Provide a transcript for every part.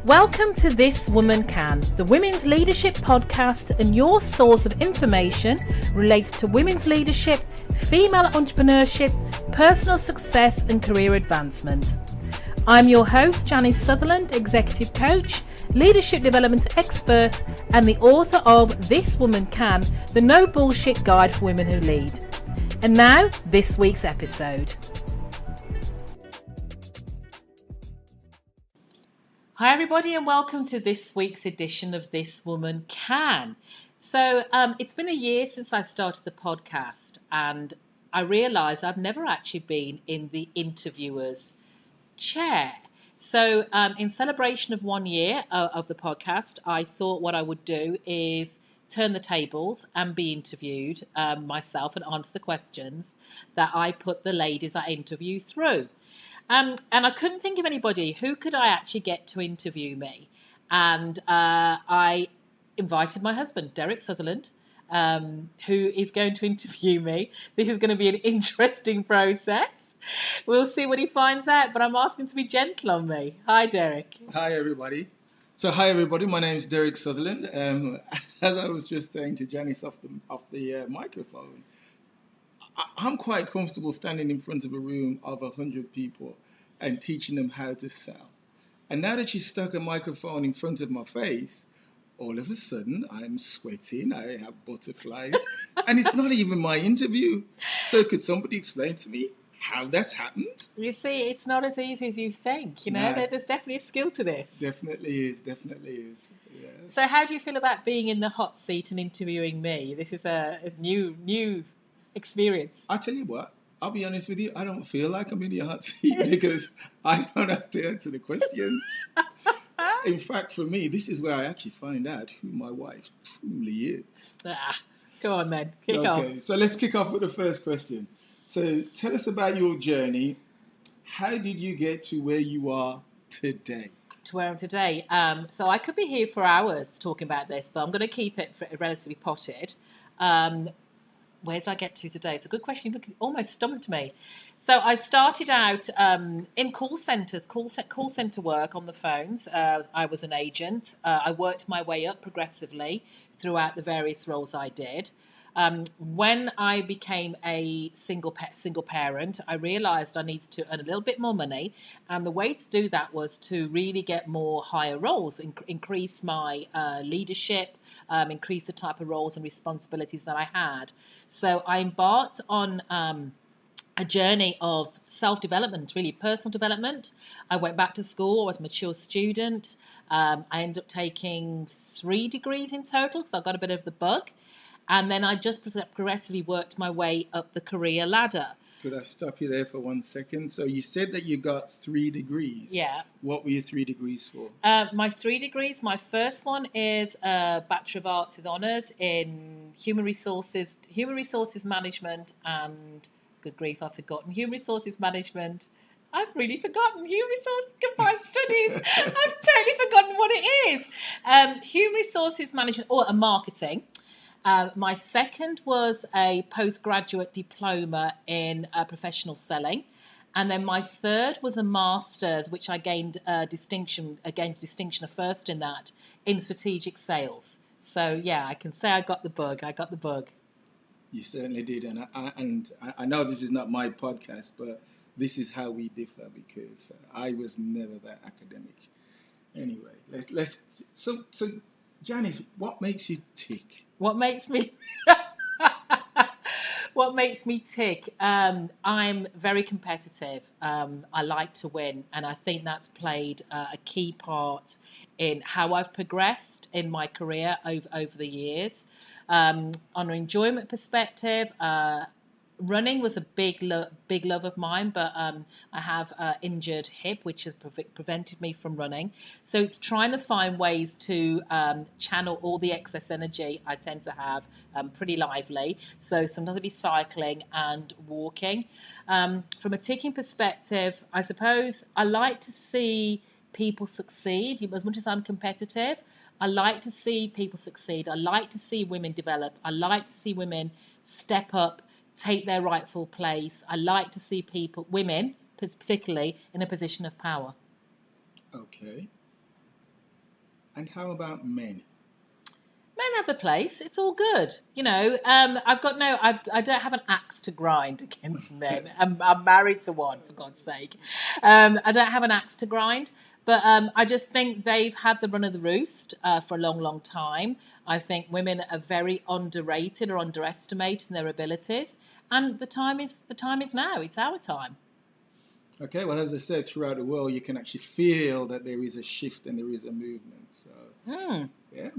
Welcome to This Woman Can, the Women's Leadership Podcast and your source of information related to women's leadership, female entrepreneurship, personal success and career advancement. I'm your host, Janice Sutherland, Executive Coach, Leadership Development Expert and the author of This Woman Can, the No Bullshit Guide for Women Who Lead. And now, this week's episode. Hi everybody and welcome to this week's edition of This Woman Can. So it's been a year since I started the podcast and I realised I've never actually been in the interviewer's chair. So in celebration of 1 year of the podcast, I thought what I would do is turn the tables and be interviewed myself and answer the questions that I put the ladies I interview through. And I couldn't think of anybody who could I actually get to interview me. And I invited my husband, Derrick Sutherland, who is going to interview me. This is going to be an interesting process. We'll see what he finds out, but I'm asking to be gentle on me. Hi, Derrick. Hi, everybody. Hi, everybody. My name is Derrick Sutherland. As I was just saying to Janice off the microphone, I'm quite comfortable standing in front of a room of 100 people and teaching them how to sell. And now that she stuck a microphone in front of my face, all of a sudden I'm sweating, I have butterflies, and it's not even my interview. So could somebody explain to me how that's happened? You see, it's not as easy as you think, you know. Nah. There's definitely a skill to this. Definitely is. Yeah. So how do you feel about being in the hot seat and interviewing me? This is a new experience. I tell you what, I'll be honest with you, I don't feel like I'm in the hot seat because I don't have to answer the questions. In fact, for me, this is where I actually find out who my wife truly is. Go on then, kick off. Okay, so let's kick off with the first question. So tell us about your journey. How did you get to where you are today? To where I'm today. So I could be here for hours talking about this, but I'm going to keep it relatively potted. Where did I get to today? It's a good question. It almost stumped me. So I started out in call centres, call centre work on the phones. I was an agent. I worked my way up progressively throughout the various roles I did. When I became a single parent, I realised I needed to earn a little bit more money, and the way to do that was to really get more higher roles, increase my leadership, increase the type of roles and responsibilities that I had. So I embarked on a journey of self-development, really personal development. I went back to school. I was a mature student. I ended up taking 3 degrees in total, so I got a bit of the bug. And then I just progressively worked my way up the career ladder. Could I stop you there for 1 second? So you said that you got 3 degrees. Yeah. What were your 3 degrees for? My 3 degrees, my first one is a Bachelor of Arts with Honours in Human Resources Management and, good grief, I've forgotten. Human Resources Management. I've really forgotten. Human Resources Combined Studies. I've totally forgotten what it is. Human Resources Management or Marketing. My second was a postgraduate diploma in professional selling. And then my third was a master's, which I gained distinction, a first in that, in strategic sales. So, yeah, I can say I got the bug. You certainly did. And I know this is not my podcast, but this is how we differ because I was never that academic. Anyway, so Janice, what makes you tick? What makes me tick? I'm very competitive. I like to win, and I think that's played a key part in how I've progressed in my career over the years. On an enjoyment perspective, running was a big love of mine, but I have an injured hip, which has prevented me from running. So it's trying to find ways to channel all the excess energy I tend to have pretty lively. So sometimes it'll be cycling and walking. From a ticking perspective, I suppose I like to see people succeed. As much as I'm competitive, I like to see people succeed. I like to see women develop. I like to see women step up take their rightful place. I like to see people, women particularly, in a position of power. Okay. And how about men? Men have a place. It's all good. I don't have an axe to grind against men. I'm married to one, for God's sake. I don't have an axe to grind, but I just think they've had the run of the roost for a long, long time. I think women are very underrated or underestimated in their abilities, and the time is now. It's our time. Okay, well, as I said, throughout the world, you can actually feel that there is a shift and there is a movement. So, yeah.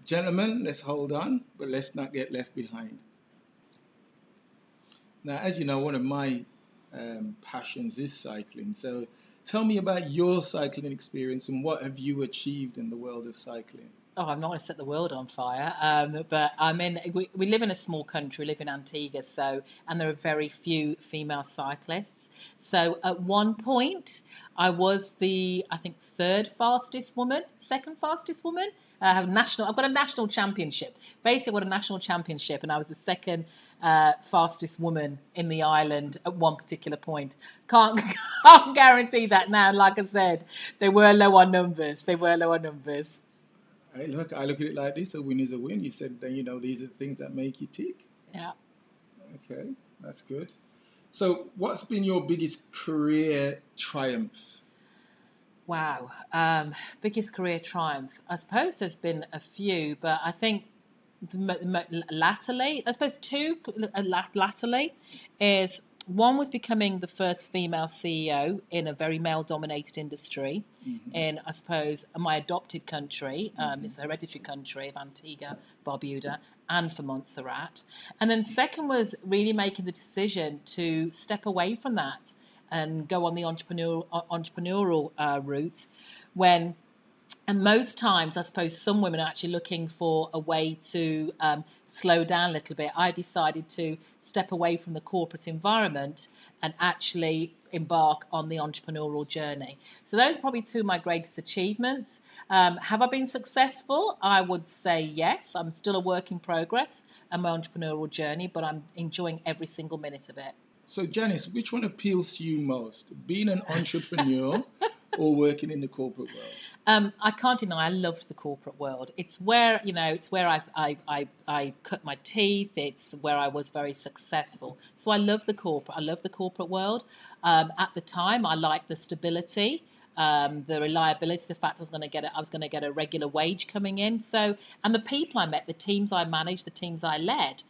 Gentlemen, let's hold on, but let's not get left behind. Now, as you know, one of my passions is cycling. So tell me about your cycling experience and what have you achieved in the world of cycling? Oh, I'm not going to set the world on fire, but we live in a small country, we live in Antigua, and there are very few female cyclists. So at one point, I was I think, second fastest woman. I've got a national championship. Basically, I got a national championship, and I was the second fastest woman in the island at one particular point. Can't guarantee that now. Like I said, they were low on numbers. Hey, look, I look at it like this: a win is a win. You said that these are things that make you tick. Yeah. Okay, that's good. So, what's been your biggest career triumph? Wow, biggest career triumph. I suppose there's been a few, but I think latterly, I suppose two latterly is. One was becoming the first female CEO in a very male-dominated industry in, I suppose, my adopted country. It's a hereditary country of Antigua, Barbuda, and for Montserrat. And then second was really making the decision to step away from that and go on the entrepreneurial route and most times, I suppose some women are actually looking for a way to slow down a little bit. I decided to step away from the corporate environment and actually embark on the entrepreneurial journey. So those are probably two of my greatest achievements. Have I been successful? I would say yes. I'm still a work in progress on my entrepreneurial journey, but I'm enjoying every single minute of it. So, Janice, which one appeals to you most, being an entrepreneur or working in the corporate world? I can't deny I loved the corporate world. It's where I cut my teeth. It's where I was very successful. So I love the corporate world. At the time, I liked the stability, the reliability, the fact I was going to get a regular wage coming in. So, and the people I met, the teams I managed, the teams I led.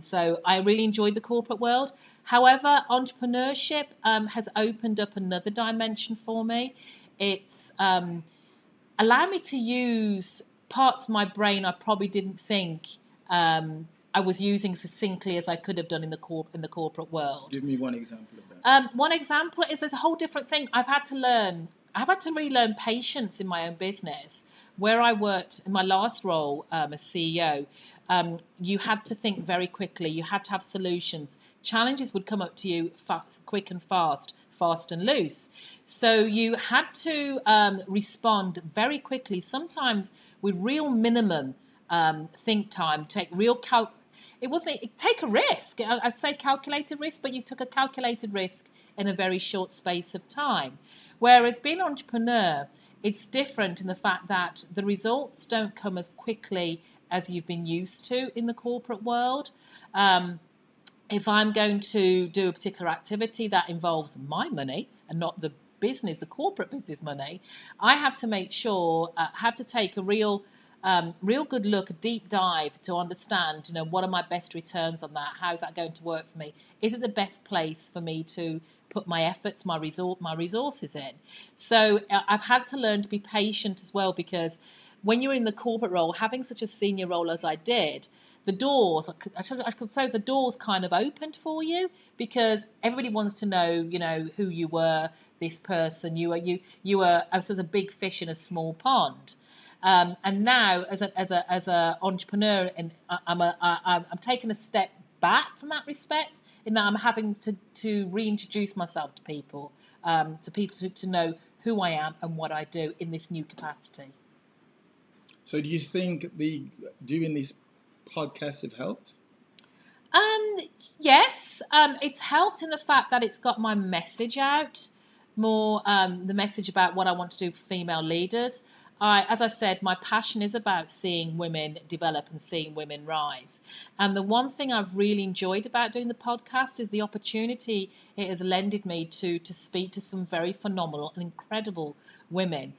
So I really enjoyed the corporate world. However, entrepreneurship has opened up another dimension for me. It's allowed me to use parts of my brain I probably didn't think I was using succinctly as I could have done in the corporate world. Give me one example of that. One example is there's a whole different thing. I've had to really learn patience in my own business. Where I worked in my last role as CEO, you had to think very quickly. You had to have solutions. Challenges would come up to you quick and fast and loose. So you had to respond very quickly, sometimes with real minimum think time, take a risk. I'd say calculated risk, but you took a calculated risk in a very short space of time. Whereas being an entrepreneur, it's different in the fact that the results don't come as quickly as you've been used to in the corporate world. If I'm going to do a particular activity that involves my money and not the corporate business money, I have to make sure, have to take a real good look, a deep dive to understand, what are my best returns on that? How is that going to work for me? Is it the best place for me to put my efforts, my resources in? So I've had to learn to be patient as well, because when you're in the corporate role, having such a senior role as I did, the doors, I could say the doors kind of opened for you, because everybody wants to know, who you were, this person, you were as a big fish in a small pond. And now, as a entrepreneur, and I'm taking a step back from that respect, in that I'm having to reintroduce myself to people to know who I am and what I do in this new capacity. So, do you think doing these podcasts have helped? Um, yes, it's helped in the fact that it's got my message out more, the message about what I want to do for female leaders. As I said, my passion is about seeing women develop and seeing women rise. And the one thing I've really enjoyed about doing the podcast is the opportunity it has lended me to speak to some very phenomenal and incredible women.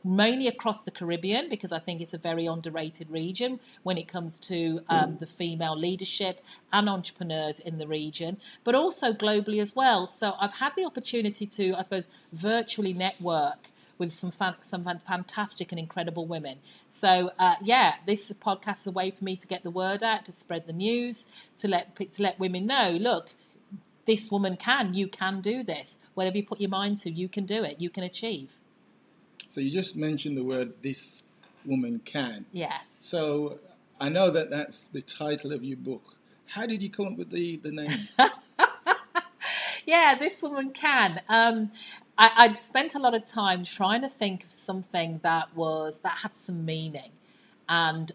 Mainly across the Caribbean, because I think it's a very underrated region when it comes to the female leadership and entrepreneurs in the region, but also globally as well. So I've had the opportunity to, I suppose, virtually network with some fantastic and incredible women. So this podcast is a way for me to get the word out, to spread the news, to let women know, look, this woman you can do this. Whatever you put your mind to, you can do it, you can achieve. So you just mentioned the word "this woman can." Yeah. So I know that that's the title of your book. How did you come up with the name? Yeah, this woman can. I'd spent a lot of time trying to think of something that had some meaning, and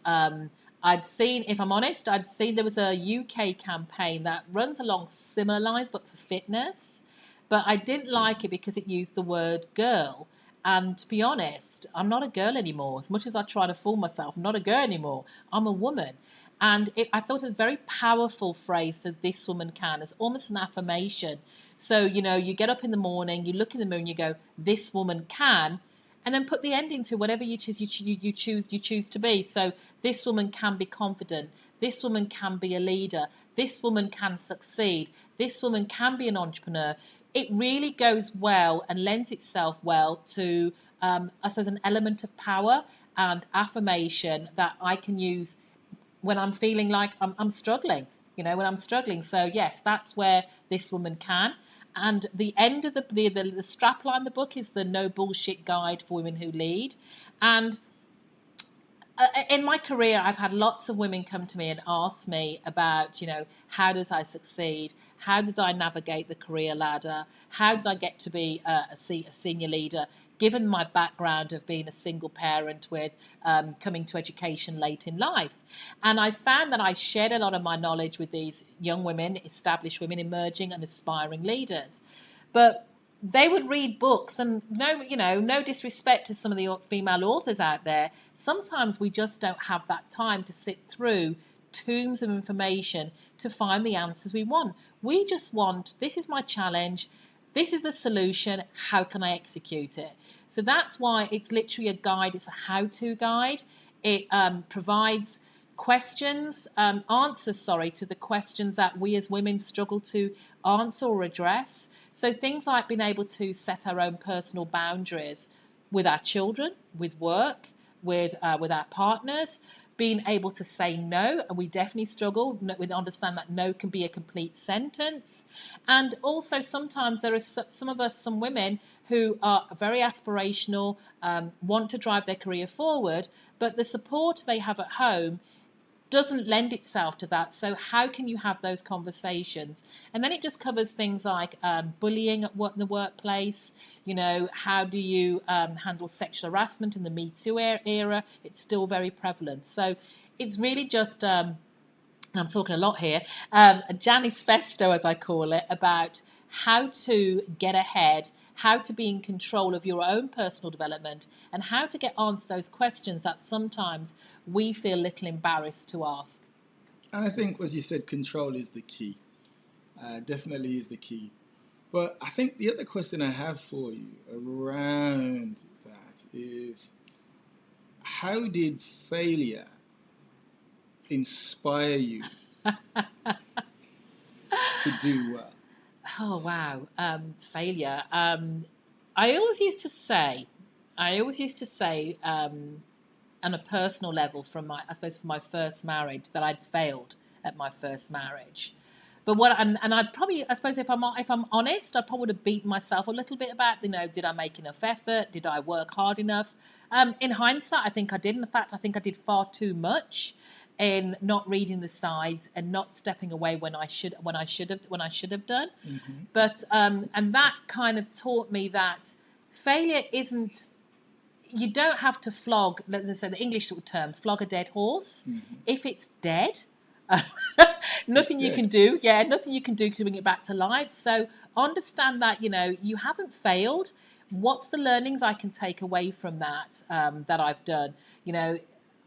I'd seen, if I'm honest, there was a UK campaign that runs along similar lines, but for fitness. But I didn't like it because it used the word girl. And to be honest, I'm not a girl anymore. As much as I try to fool myself, I'm not a girl anymore. I'm a woman. And I thought it was a very powerful phrase that this woman can. It's almost an affirmation. So, you get up in the morning, you look in the mirror and you go, this woman can, and then put the ending to whatever you choose to be. So this woman can be confident. This woman can be a leader. This woman can succeed. This woman can be an entrepreneur. It really goes well and lends itself well to, I suppose, an element of power and affirmation that I can use when I'm feeling like I'm struggling, when I'm struggling. So yes, that's where this woman can. And the end of the strapline of the book is the no bullshit guide for women who lead. And in my career, I've had lots of women come to me and ask me about, how did I succeed? How did I navigate the career ladder? How did I get to be a senior leader, given my background of being a single parent with coming to education late in life? And I found that I shared a lot of my knowledge with these young women, established women, emerging and aspiring leaders. But they would read books, and no disrespect to some of the female authors out there. Sometimes we just don't have that time to sit through tomes of information to find the answers we want. We just want, this is my challenge, this is the solution, how can I execute it? So that's why it's literally a guide. It's a how-to guide. It provides answers to the questions that we as women struggle to answer or address. So things like being able to set our own personal boundaries with our children, with work, with our partners, being able to say no, and we definitely struggle with understand that no can be a complete sentence. And also sometimes there are some women who are very aspirational, want to drive their career forward, but the support they have at home doesn't lend itself to that. So how can you have those conversations? And then it just covers things like bullying in the workplace. How do you handle sexual harassment in the Me Too era? It's still very prevalent. So it's really just, I'm talking a lot here, a Janice Festo, as I call it, about how to get ahead, how to be in control of your own personal development, and how to get answered those questions that sometimes we feel a little embarrassed to ask. And I think, as you said, control is the key. Definitely is the key. But I think the other question I have for you around that is, how did failure inspire you to do well? Oh, wow. Failure. I always used to say, on a personal level, from my first marriage, that I'd failed at my first marriage. But I'd probably, I suppose, if I'm honest, I probably would have beaten myself a little bit about, did I make enough effort? Did I work hard enough? In hindsight, I think I did. In fact, I think I did far too much in not reading the sides and not stepping away when I should have done. Mm-hmm. But and that kind of taught me that failure isn't. You don't have to flog, let's say the English term, flog a dead horse. Mm-hmm. If it's dead, Nothing you Instead. can do. Yeah, nothing you can do to bring it back to life. So understand that, you haven't failed. What's the learnings I can take away from that, that I've done? You know,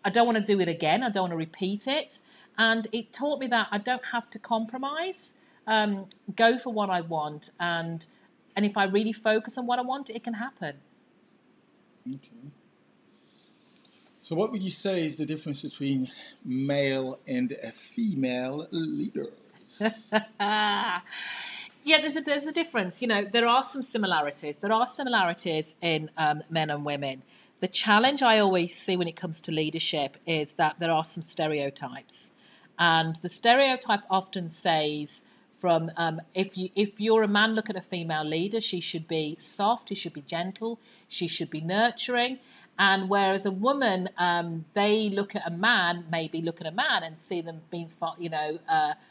I don't want to do it again. I don't want to repeat it. And it taught me that I don't have to compromise. Go for what I want, and if I really focus on what I want, it can happen. Okay. So what would you say is the difference between male and a female leader? Yeah, there's a difference. There are some similarities. There are similarities in men and women. The challenge I always see when it comes to leadership is that there are some stereotypes, and the stereotype often says, from if you're a man, look at a female leader, she should be soft, she should be gentle, she should be nurturing. And whereas a woman, they look at a man, maybe look at a man and see them being,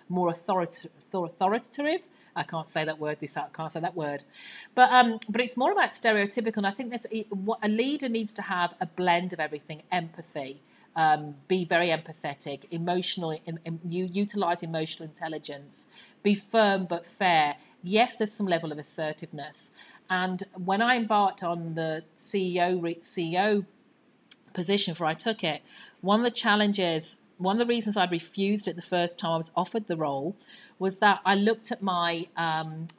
more authoritative. I can't say that word. I can't say that word, but it's more about stereotypical. And I think what a leader needs to have a blend of everything: empathy, be very empathetic, emotional, you utilize emotional intelligence, be firm but fair. Yes, there's some level of assertiveness. And when I embarked on the CEO position before I took it, one of the challenges, one of the reasons I refused it the first time I was offered the role, was that I looked at my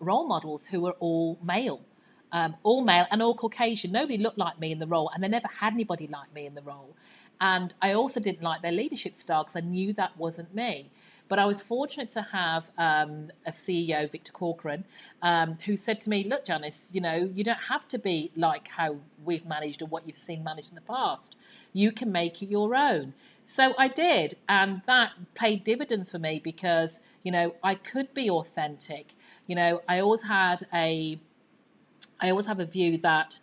role models who were all male and all Caucasian. Nobody looked like me in the role, and they never had anybody like me in the role. And I also didn't like their leadership style because I knew that wasn't me. But I was fortunate to have a CEO, Victor Corcoran, who said to me, "Look, Janice, you don't have to be like how we've managed or what you've seen managed in the past. You can make it your own." So I did, and that paid dividends for me because I could be authentic. I always have a view that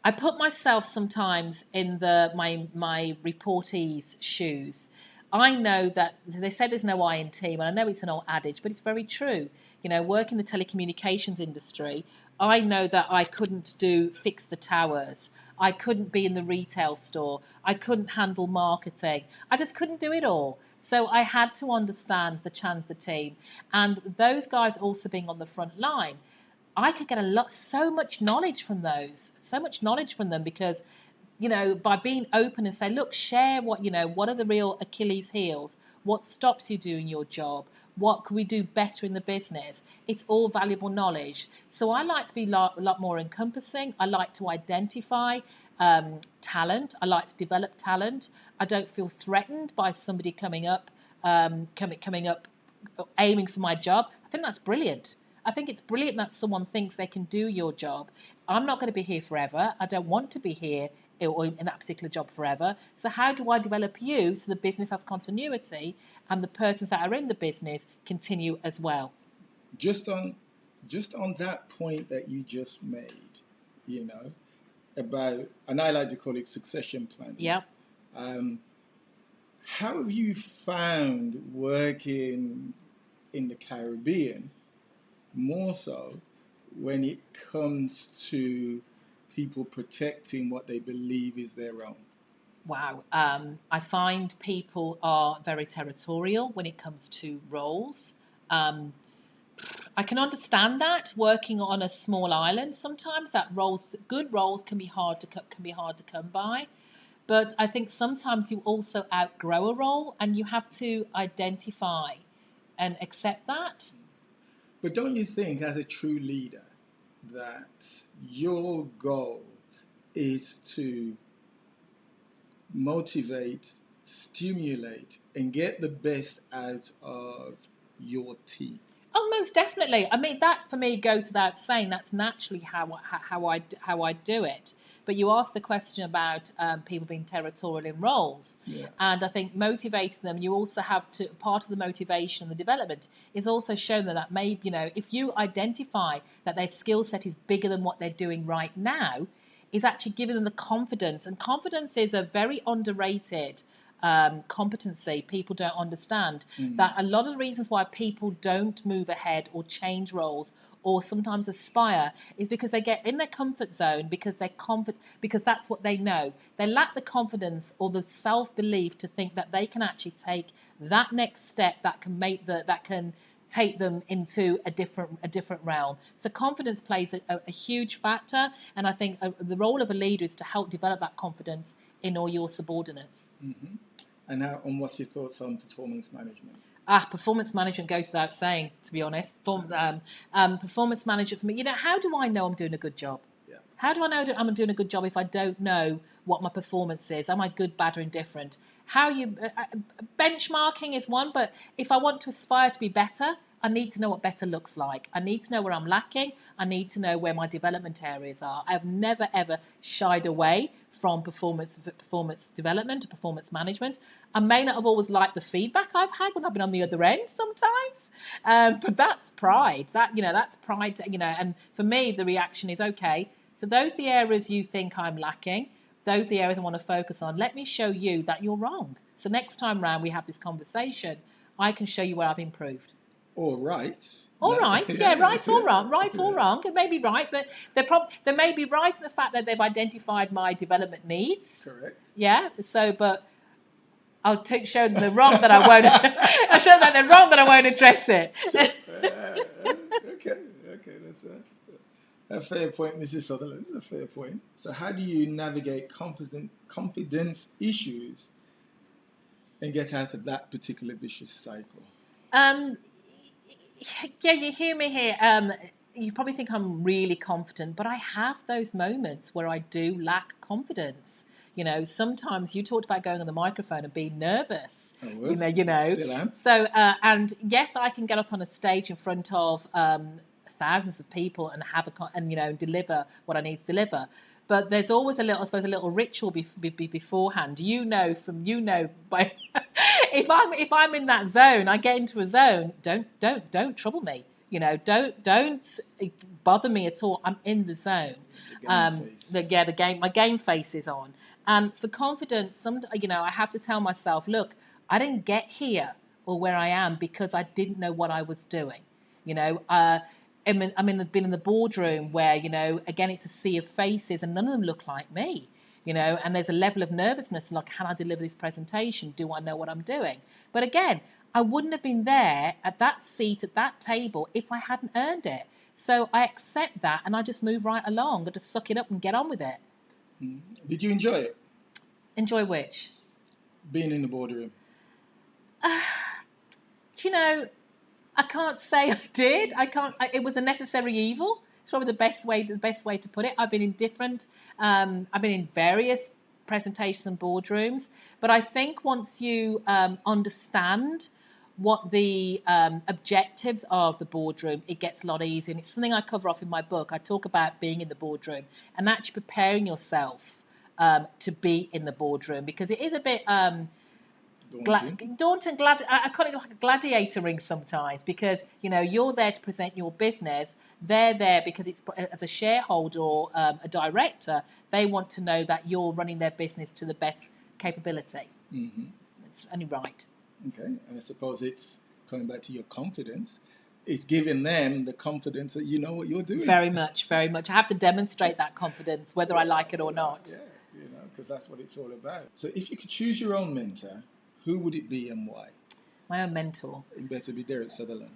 I put myself sometimes in my reportees' shoes. I know that they say there's no I in team, and I know it's an old adage, but it's very true. Work in the telecommunications industry, I know that I couldn't fix the towers. I couldn't be in the retail store. I couldn't handle marketing. I just couldn't do it all. So I had to understand the chance, the team, and those guys also being on the front line. I could get so much knowledge from them because, by being open and say, look, share what are the real Achilles heels? What stops you doing your job? What could we do better in the business? It's all valuable knowledge. So I like to be a lot more encompassing. I like to identify talent. I like to develop talent. I don't feel threatened by somebody coming up, aiming for my job. I think that's brilliant. I think it's brilliant that someone thinks they can do your job. I'm not going to be here forever. I don't want to be here or in that particular job forever. So how do I develop you so the business has continuity and the persons that are in the business continue as well? Just on that point that you just made, about, and I like to call it succession planning. Yeah. How have you found working in the Caribbean, more so when it comes to people protecting what they believe is their own? Wow. I find people are very territorial when it comes to roles. I can understand that working on a small island. Sometimes good roles can be hard to come by. But I think sometimes you also outgrow a role and you have to identify and accept that. But don't you think, as a true leader, that your goal is to motivate, stimulate, and get the best out of your team? Oh, most definitely. I mean, that for me goes without saying. That's naturally how I do it. But you asked the question about people being territorial in roles, Yeah. and I think motivating them. You also have to, part of the motivation and the development is also showing them that maybe if you identify that their skill set is bigger than what they're doing right now, is actually giving them the confidence. And confidence is a very underrated competency. People don't understand that a lot of the reasons why people don't move ahead or change roles or sometimes aspire is because they get in their comfort zone because because that's what they know. They lack the confidence or the self-belief to think that they can actually take that next step that can take them into a different realm. So confidence plays a huge factor, and I think the role of a leader is to help develop that confidence in all your subordinates. Mm-hmm. And what's your thoughts on performance management? Performance management goes without saying, to be honest. Performance management for me, how do I know I'm doing a good job? Yeah. How do I know that I'm doing a good job if I don't know what my performance is? Am I good, bad, or indifferent? Benchmarking is one, but if I want to aspire to be better, I need to know what better looks like. I need to know where I'm lacking. I need to know where my development areas are. I've never, ever shied away from performance development, performance management. I may not have always liked the feedback I've had when I've been on the other end sometimes, but that's pride. That's pride. And for me, the reaction is okay. So those are the areas you think I'm lacking. Those are the areas I want to focus on. Let me show you that you're wrong. So next time round we have this conversation, I can show you where I've improved. Or right. All right, yeah, right or wrong, right or wrong. It may be right, but they may be right in the fact that they've identified my development needs. Correct. Yeah. So, but I'll show them the wrong that I won't. I'll show them the wrong that I won't address it. Okay, that's a fair point, Mrs. Sutherland. A fair point. So, how do you navigate confidence issues and get out of that particular vicious cycle? Yeah, you hear me here. You probably think I'm really confident, but I have those moments where I do lack confidence. Sometimes you talked about going on the microphone and being nervous. I was. Still am. So, and yes, I can get up on a stage in front of thousands of people and deliver what I need to deliver. But there's always a little ritual beforehand. By if I'm in that zone, I get into a zone. Don't trouble me. Don't bother me at all. I'm in the zone. My game face is on. And for confidence, I have to tell myself, look, I didn't get here or where I am because I didn't know what I was doing. I've been in the boardroom where, again, it's a sea of faces and none of them look like me, and there's a level of nervousness, like, can I deliver this presentation? Do I know what I'm doing? But again, I wouldn't have been there at that seat, at that table, if I hadn't earned it. So I accept that and I just move right along. I just suck it up and get on with it. Did you enjoy it? Enjoy which? Being in the boardroom. I can't say I did. It was a necessary evil. It's probably the best way to put it. I've been in various presentations and boardrooms, but I think once you understand what the objectives are of the boardroom, it gets a lot easier. And it's something I cover off in my book. I talk about being in the boardroom and actually preparing yourself to be in the boardroom, because it is a bit daunting. I call it like a gladiator ring sometimes, because you're there to present your business. They're there because it's as a shareholder or a director, they want to know that you're running their business to the best capability. Mm-hmm. It's only right. Okay, and I suppose it's coming back to your confidence. It's giving them the confidence that you know what you're doing. Very much, very much. I have to demonstrate that confidence, whether I like it or not. Yeah, because that's what it's all about. So if you could choose your own mentor, who would it be and why? My own mentor. It better be Derrick Sutherland.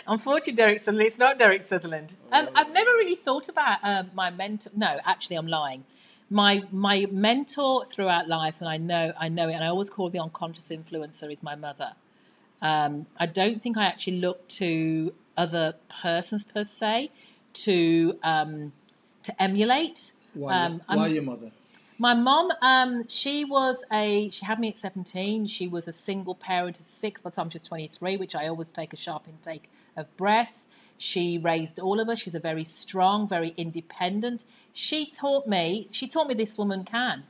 Unfortunately, Derrick Sutherland. It's not Derrick Sutherland. I've never really thought about my mentor. No, actually, I'm lying. My mentor throughout life, and I know it, and I always call the unconscious influencer, is my mother. I don't think I actually look to other persons per se to emulate. Why your mother? My mom, she had me at 17. She was a single parent of 6 by the time she was 23, which I always take a sharp intake of breath. She raised all of us. She's a very strong, very independent. She taught me this woman can.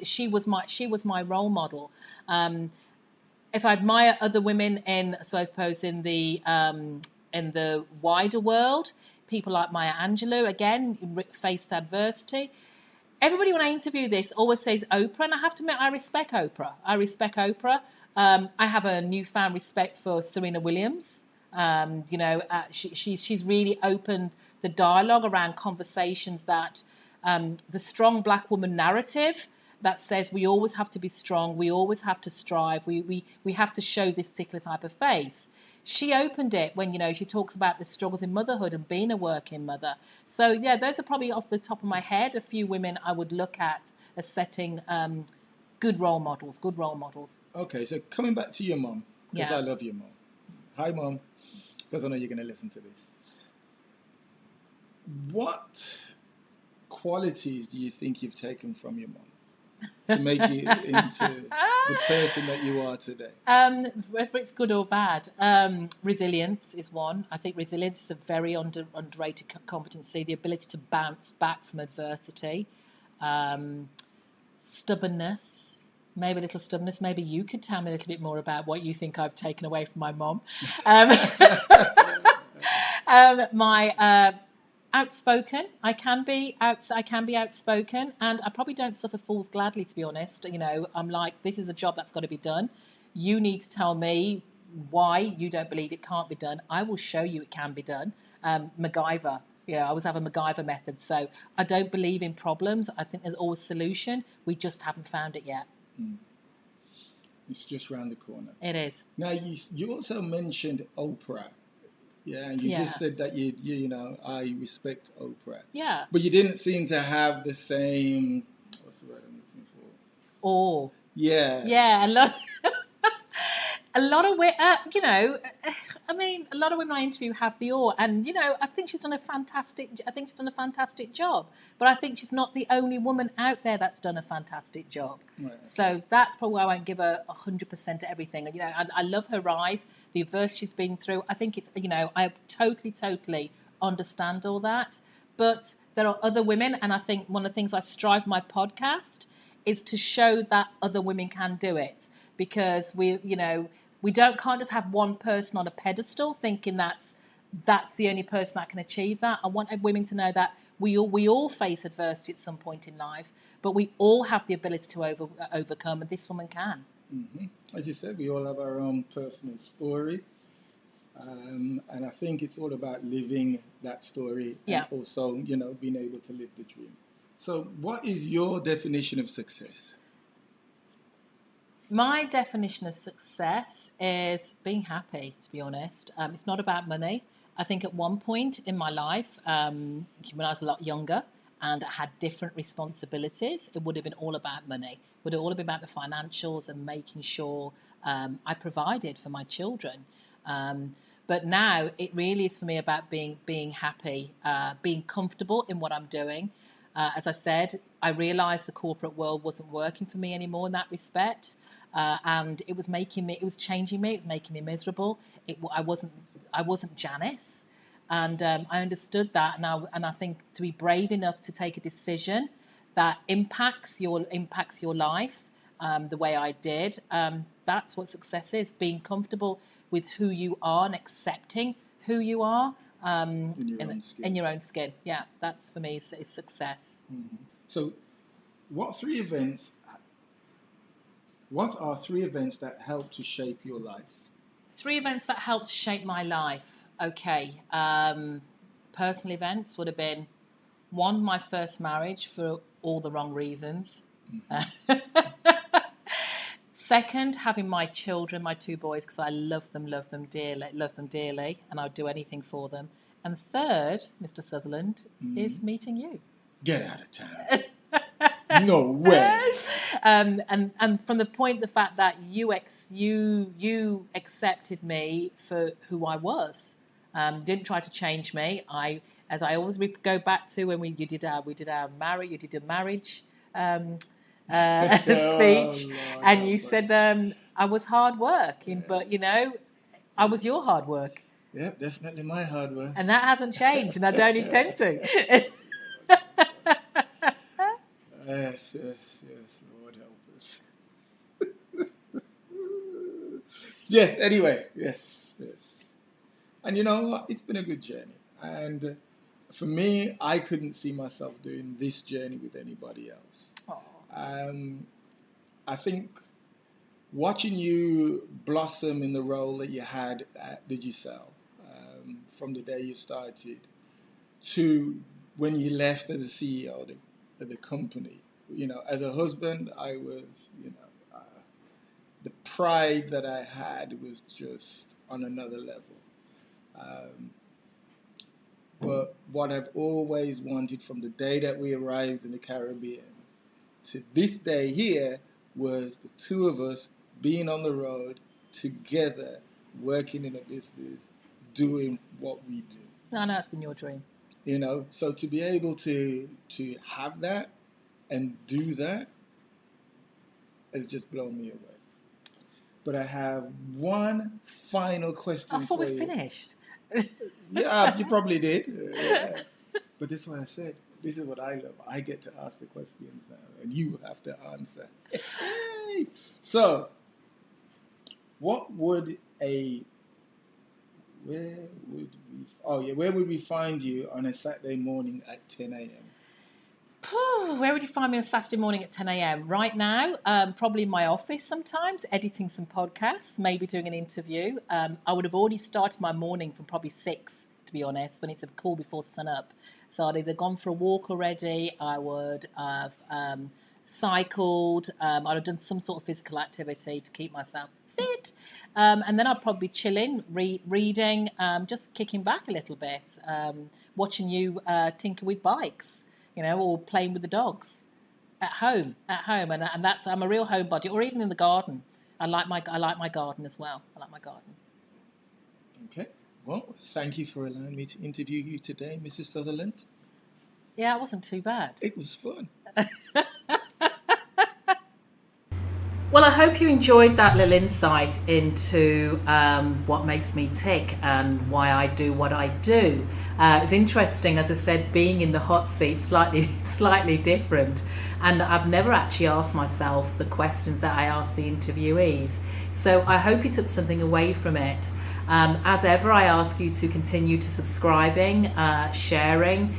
She was my role model. If I admire other women in the wider world, people like Maya Angelou, again, faced adversity. everybody when I interview this always says Oprah, and I have to admit I respect Oprah. I have a newfound respect for Serena Williams. She's really opened the dialogue around conversations that the strong black woman narrative that says we always have to be strong, we always have to strive, we have to show this particular type of face. She opened it when, she talks about the struggles in motherhood and being a working mother. So, yeah, those are probably off the top of my head a few women I would look at as setting good role models. Okay, so coming back to your mom, because Yeah. I love your mom. Hi, mom, because I know you're going to listen to this. What qualities do you think you've taken from your mom to make you into the person that you are today? Whether it's good or bad, resilience is one. I think resilience is a very underrated competency. The ability to bounce back from adversity, stubbornness, maybe a little stubbornness. Maybe you could tell me a little bit more about what you think I've taken away from my mom. My outspoken. I can be outspoken, and I probably don't suffer fools gladly, to be honest. I'm like, this is a job that's got to be done. You need to tell me why you don't believe it can't be done. I will show you it can be done. MacGyver. I always have a MacGyver method. So I don't believe in problems. I think there's always a solution. We just haven't found it yet. It's just round the corner. It is. Now, you also mentioned Oprah. Yeah, and you just said that I respect Oprah. Yeah. But you didn't seem to have the same, what's the word I'm looking for? Awe. Yeah. Yeah, a lot of women, a lot of women I interview have the awe, and I think she's done a fantastic job. But I think she's not the only woman out there that's done a fantastic job. Right, okay. So that's probably why I won't give her 100% to everything. I love her rise, the adversity she's been through. I think it's, I totally understand all that. But there are other women, and I think one of the things I strive my podcast is to show that other women can do it, because we can't just have one person on a pedestal thinking that's the only person that can achieve that. I want women to know that we all face adversity at some point in life, but we all have the ability to overcome, and this woman can. Mm-hmm. As you said, we all have our own personal story, and I think it's all about living that story and also, being able to live the dream. So what is your definition of success? My definition of success is being happy, to be honest. It's not about money. I think at one point in my life, when I was a lot younger and I had different responsibilities, it would have been all about money. It would have all been about the financials and making sure I provided for my children. But now it really is for me about being happy, being comfortable in what I'm doing. As I said, I realised the corporate world wasn't working for me anymore in that respect, and it was changing me. It was making me miserable. I wasn't Janice, and I understood that. And I think to be brave enough to take a decision that impacts your life, the way I did, that's what success is: being comfortable with who you are and accepting who you are. In your own skin. Yeah, that's for me is success. Mm-hmm. So what are 3 events that helped to shape your life? 3 events that helped shape my life. Okay. Personal events would have been 1, my first marriage for all the wrong reasons. Mm-hmm. 2nd, having my children, my 2 boys, because I love them dearly, and I'd do anything for them. And 3rd, Mr. Sutherland, is meeting you. Get out of town. No way. And from the fact that you accepted me for who I was, didn't try to change me. As I always go back to when we did a marriage. Speech, and you said I was hard work, but I was your hard work. Yeah, definitely my hard work. And that hasn't changed, and I don't intend to. Yes, Lord help us. Yes, anyway, yes. And you know what? It's been a good journey. And for me, I couldn't see myself doing this journey with anybody else. I think watching you blossom in the role that you had at Digicel, from the day you started to when you left as the CEO of the company, as a husband, I was, the pride that I had was just on another level. But what I've always wanted from the day that we arrived in the Caribbean to this day here was the two of us being on the road together, working in a business, doing what we do. I know it's been your dream. So to be able to have that and do that has just blown me away. But I have one final question I thought for we you. Finished. Yeah, you probably did. Yeah. But this is what I said. This is what I love. I get to ask the questions now, and you have to answer. So, where would we find you on a Saturday morning at 10 a.m.? Where would you find me on Saturday morning at 10 a.m? Right now, probably in my office sometimes, editing some podcasts, maybe doing an interview. I would have already started my morning from probably 6, to be honest, when it's a call before sun up. So I'd either gone for a walk already, I would have cycled, I'd have done some sort of physical activity to keep myself fit. And then I'd probably be chilling, reading, just kicking back a little bit, watching you tinker with bikes. Or playing with the dogs at home, and that's I'm a real homebody. Or even in the garden. I like my garden as well. I like my garden. Okay. Well, thank you for allowing me to interview you today, Mrs. Sutherland. Yeah, it wasn't too bad. It was fun. Well, I hope you enjoyed that little insight into what makes me tick and why I do what I do. It's interesting, as I said, being in the hot seat, slightly different. And I've never actually asked myself the questions that I ask the interviewees. So I hope you took something away from it. As ever, I ask you to continue to subscribing, sharing,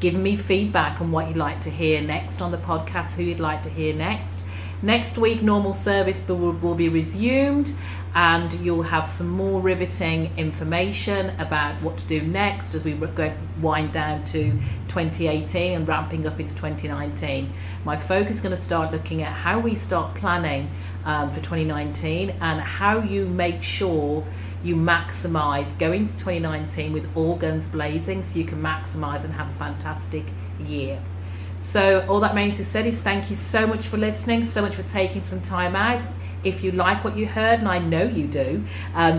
giving me feedback on what you'd like to hear next on the podcast, who you'd like to hear next. Next week, normal service will be resumed, and you'll have some more riveting information about what to do next as we wind down to 2018 and ramping up into 2019. My focus is going to start looking at how we start planning for 2019 and how you make sure you maximize going to 2019 with all guns blazing so you can maximize and have a fantastic year. So all that remains to be said is thank you so much for listening, so much for taking some time out. If you like what you heard, and I know you do,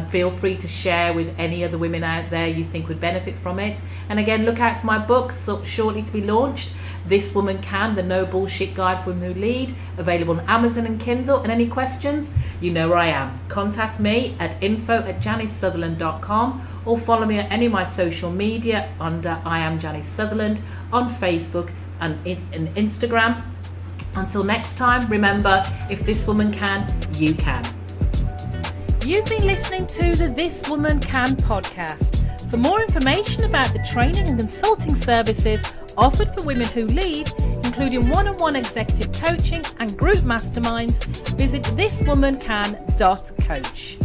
feel free to share with any other women out there you think would benefit from it. And again, look out for my book, shortly to be launched, This Woman Can, The No Bullshit Guide for Women Who Lead, available on Amazon and Kindle. And any questions, you know where I am. Contact me at info@janicesutherland.com or follow me on any of my social media under I Am Janice Sutherland on Facebook and Instagram. Until next time, remember, if this woman can, you can. You've been listening to the This Woman Can podcast. For more information about the training and consulting services offered for women who lead, including one-on-one executive coaching and group masterminds, visit thiswomancan.coach.